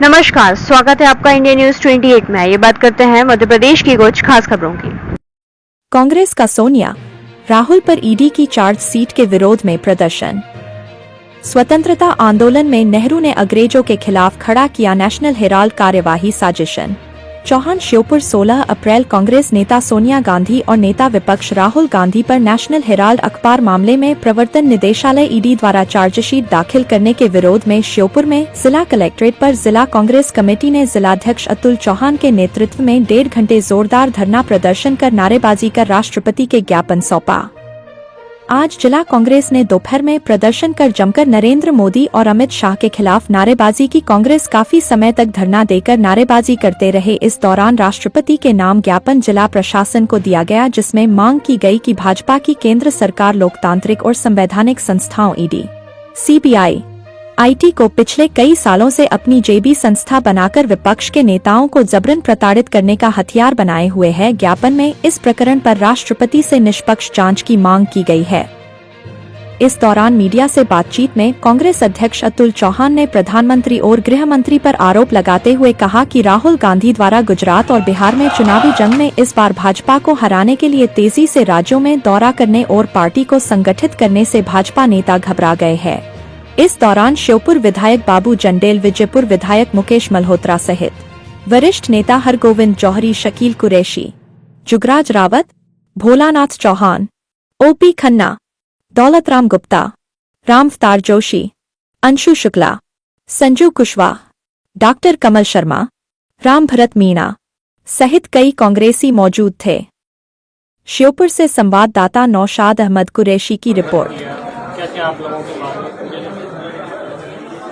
नमस्कार, स्वागत है आपका इंडिया न्यूज 28 में। ये बात करते हैं मध्य प्रदेश की कुछ खास खबरों की। कांग्रेस का सोनिया राहुल पर ईडी की चार्जशीट के विरोध में प्रदर्शन। स्वतंत्रता आंदोलन में नेहरू ने अंग्रेजों के खिलाफ खड़ा किया नेशनल हेराल्ड कार्यवाही साजिशन। चौहान श्योपुर 16 अप्रैल कांग्रेस नेता सोनिया गांधी और नेता विपक्ष राहुल गांधी पर नेशनल हेराल्ड अखबार मामले में प्रवर्तन निदेशालय ईडी द्वारा चार्जशीट दाखिल करने के विरोध में श्योपुर में जिला कलेक्ट्रेट पर जिला कांग्रेस कमेटी ने जिलाध्यक्ष अतुल चौहान के नेतृत्व में 1.5 घंटे जोरदार धरना प्रदर्शन कर नारेबाजी कर राष्ट्रपति के ज्ञापन सौंपा। आज जिला कांग्रेस ने दोपहर में प्रदर्शन कर जमकर नरेंद्र मोदी और अमित शाह के खिलाफ नारेबाजी की। कांग्रेस काफी समय तक धरना देकर नारेबाजी करते रहे। इस दौरान राष्ट्रपति के नाम ज्ञापन जिला प्रशासन को दिया गया, जिसमें मांग की गई कि भाजपा की केंद्र सरकार लोकतांत्रिक और संवैधानिक संस्थाओं ईडी, सीबीआई, आईटी को पिछले कई सालों से अपनी जेबी संस्था बनाकर विपक्ष के नेताओं को जबरन प्रताड़ित करने का हथियार बनाए हुए है। ज्ञापन में इस प्रकरण पर राष्ट्रपति से निष्पक्ष जांच की मांग की गई है। इस दौरान मीडिया से बातचीत में कांग्रेस अध्यक्ष अतुल चौहान ने प्रधानमंत्री और गृह मंत्री पर आरोप लगाते हुए कहा कि राहुल गांधी द्वारा गुजरात और बिहार में चुनावी जंग में इस बार भाजपा को हराने के लिए तेजी से राज्यों में दौरा करने और पार्टी को संगठित करने से भाजपा नेता घबरा गए हैं। इस दौरान श्योपुर विधायक बाबू जंडेल, विजयपुर विधायक मुकेश मल्होत्रा सहित वरिष्ठ नेता हरगोविंद जौहरी, शकील कुरैशी, जुगराज रावत, भोलानाथ चौहान, ओपी खन्ना, दौलतराम गुप्ता, रामअवतार जोशी, अंशु शुक्ला, संजू कुशवाहा, डॉक्टर कमल शर्मा, राम भरत मीणा सहित कई कांग्रेसी मौजूद थे। श्योपुर से संवाददाता नौशाद अहमद कुरैशी की रिपोर्ट। क्या आप लोगों के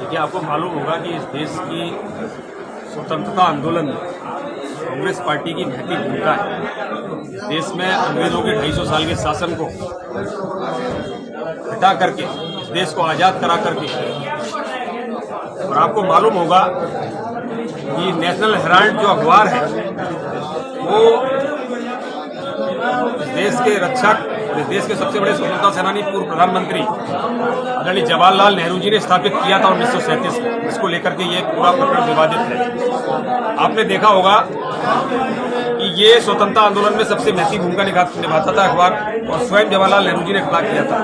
देखिए, आपको मालूम होगा कि इस देश की स्वतंत्रता आंदोलन में कांग्रेस पार्टी की महती भूमिका है। इस देश में अंग्रेजों के 250 साल के शासन को हटा करके इस देश को आज़ाद करा करके, और आपको मालूम होगा कि नेशनल हेराल्ड जो अखबार है वो इस देश के रक्षक, इस देश के सबसे बड़े स्वतंत्रता सेनानी पूर्व प्रधानमंत्री आदरणीय जवाहरलाल नेहरू जी ने स्थापित किया था 1937 में। इसको लेकर के ये पूरा प्रकरण विवादित है। आपने देखा होगा कि ये स्वतंत्रता आंदोलन में सबसे महत्वपूर्ण भूमिका निभाता था अखबार, और स्वयं जवाहरलाल नेहरू जी ने खड़ा किया था।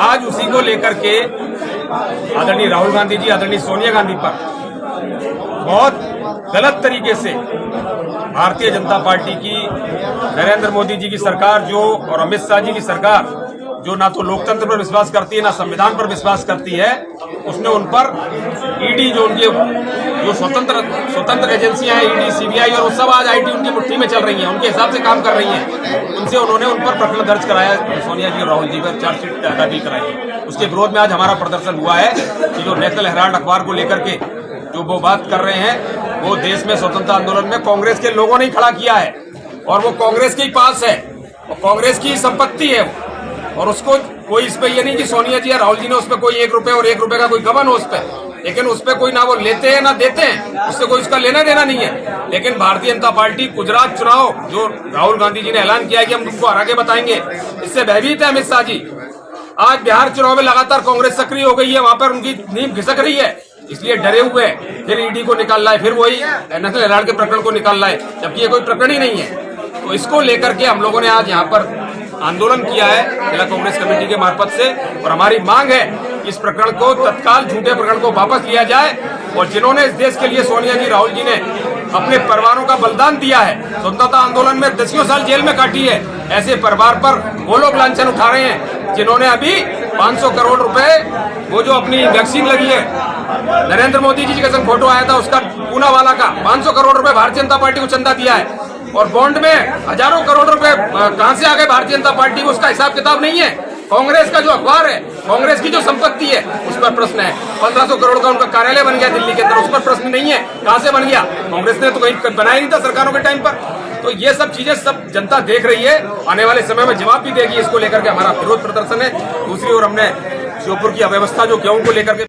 आज उसी को लेकर के आदरणीय राहुल गांधी जी, आदरणीय सोनिया गांधी पर बहुत गलत तरीके से भारतीय जनता पार्टी की, नरेंद्र मोदी जी की सरकार जो, और अमित शाह जी की सरकार जो ना तो लोकतंत्र पर विश्वास करती है ना संविधान पर विश्वास करती है, उसने उन पर ईडी, जो उनके जो स्वतंत्र एजेंसियां हैं, ईडी, सीबीआई, और वो सब आज आईटी उनकी मुट्ठी में चल रही हैं, उनके हिसाब से काम कर रही हैं। उनसे उन्होंने उन पर प्रकरण दर्ज कराया, सोनिया जी और राहुल जी पर चार्जशीट दाखिल कराई है। उसके विरोध में आज हमारा प्रदर्शन हुआ है कि जो नेशनल हेराल्ड अखबार को लेकर के जो वो बात कर रहे हैं, वो देश में स्वतंत्रता आंदोलन में कांग्रेस के लोगों ने ही खड़ा किया है, और वो कांग्रेस के ही पास है, और कांग्रेस की संपत्ति है। और उसको कोई इस पे ये नहीं कि सोनिया जी या राहुल जी ने उस पर कोई 1 रुपए और 1 रुपए का कोई गबन हो उस पर, लेकिन उस पर कोई ना वो लेते हैं ना देते हैं, उससे कोई उसका लेना देना नहीं है। लेकिन भारतीय जनता पार्टी गुजरात चुनाव जो राहुल गांधी जी ने ऐलान किया है कि हम तुमको हरा के बताएंगे, इससे भयभीत है अमित शाह जी। आज बिहार चुनाव में लगातार कांग्रेस सक्रिय हो गई है, वहां पर उनकी नींव खिसक रही है, इसलिए डरे हुए फिर ईडी को निकाल लाए, फिर वही नेशनल हेराल्ड के प्रकरण को निकाल लाए, जबकि ये कोई प्रकरण ही नहीं है। तो इसको लेकर के हम लोगों ने आज यहाँ पर आंदोलन किया है जिला कांग्रेस कमेटी के मार्फत से, और हमारी मांग है कि इस प्रकरण को तत्काल, झूठे प्रकरण को वापस लिया जाए, और जिन्होंने इस देश के लिए, सोनिया जी, राहुल जी ने अपने परिवारों का बलिदान दिया है, स्वतंत्रता आंदोलन में 10 साल जेल में काटी है, ऐसे परिवार पर वो लोग लांछन उठा रहे हैं जिन्होंने अभी 500 करोड़ रुपए, वो जो अपनी वैक्सीन लगी है, नरेंद्र मोदी जी का संग फोटो आया था उसका, पूना वाला का 500 करोड़ रुपए भारतीय जनता पार्टी को चंदा दिया है, और बॉन्ड में हजारों करोड़ रुपए कहां से आ गए भारतीय जनता पार्टी को, उसका हिसाब किताब नहीं है। कांग्रेस का जो अखबार है, कांग्रेस की जो संपत्ति है, उस पर प्रश्न है। 1500 करोड़ का उनका कार्यालय बन गया दिल्ली के अंदर, उस पर प्रश्न नहीं है कहां से बन गया, कांग्रेस ने तो कहीं बनाया नहीं था सरकारों के टाइम पर। तो ये सब चीजें सब जनता देख रही है, आने वाले समय में जवाब भी देगी। इसको लेकर के हमारा विरोध प्रदर्शन है। दूसरी ओर हमने श्योपुर की अव्यवस्था जो गेहूं को लेकर के